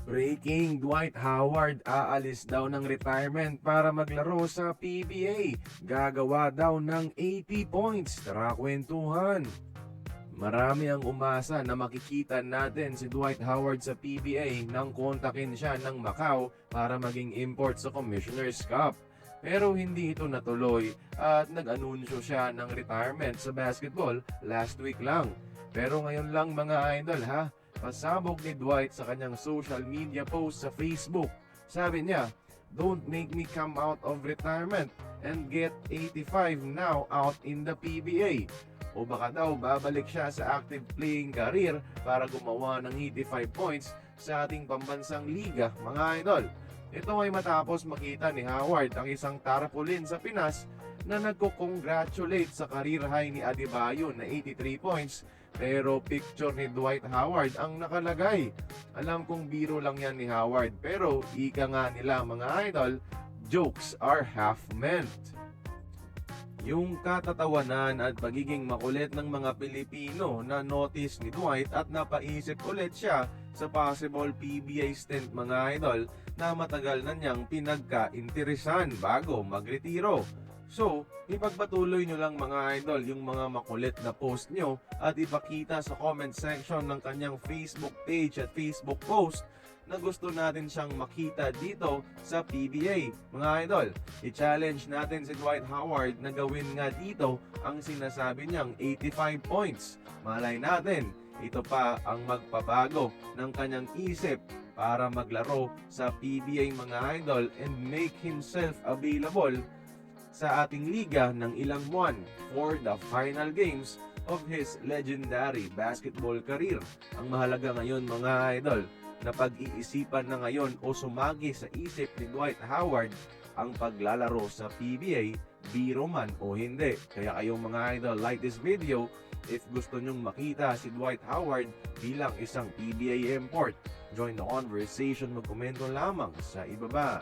Breaking, Dwight Howard aalis daw ng retirement para maglaro sa PBA. Gagawa daw ng 80 points. Tara kwentuhan. Marami ang umasa na makikita natin si Dwight Howard sa PBA nang kontakin siya ng Macau para maging import sa Commissioner's Cup. Pero hindi ito natuloy at nag-anunsyo siya ng retirement sa basketball last week lang. Pero ngayon lang mga idol ha, pasabog ni Dwight sa kanyang social media post sa Facebook. Sabi niya, "Don't make me come out of retirement and get 85 now out in the PBA." O baka daw babalik siya sa active playing career para gumawa ng 85 points sa ating pambansang liga, mga idol. Ito ay matapos makita ni Howard ang isang tarpaulin sa Pinas na nagko-congratulate sa career high ni Adebayo na 83 points, pero picture ni Dwight Howard ang nakalagay. Alam kong biro lang yan ni Howard, pero ika nga nila mga idol, jokes are half meant. Yung katatawanan at pagiging makulit ng mga Pilipino na notice ni Dwight at napaisip ulit siya sa possible PBA stint mga idol na matagal na niyang pinagka-interesan bago magretiro. So, ipagpatuloy nyo lang mga idol yung mga makulit na post nyo at ipakita sa comment section ng kanyang Facebook page at Facebook post na gusto natin siyang makita dito sa PBA. Mga idol, i-challenge natin si Dwight Howard na gawin nga dito ang sinasabi niyang 85 points. Malay natin, ito pa ang magpabago ng kanyang isip para maglaro sa PBA mga idol and make himself available sa ating liga ng ilang buwan for the final games of his legendary basketball career. Ang mahalaga ngayon mga idol, na pag-iisipan na ngayon o sumagi sa isip ni Dwight Howard ang paglalaro sa PBA, biro man o hindi. Kaya kayong mga idol, like this video if gusto nyong makita si Dwight Howard bilang isang PBA import. Join the conversation, magkomento lamang sa ibaba.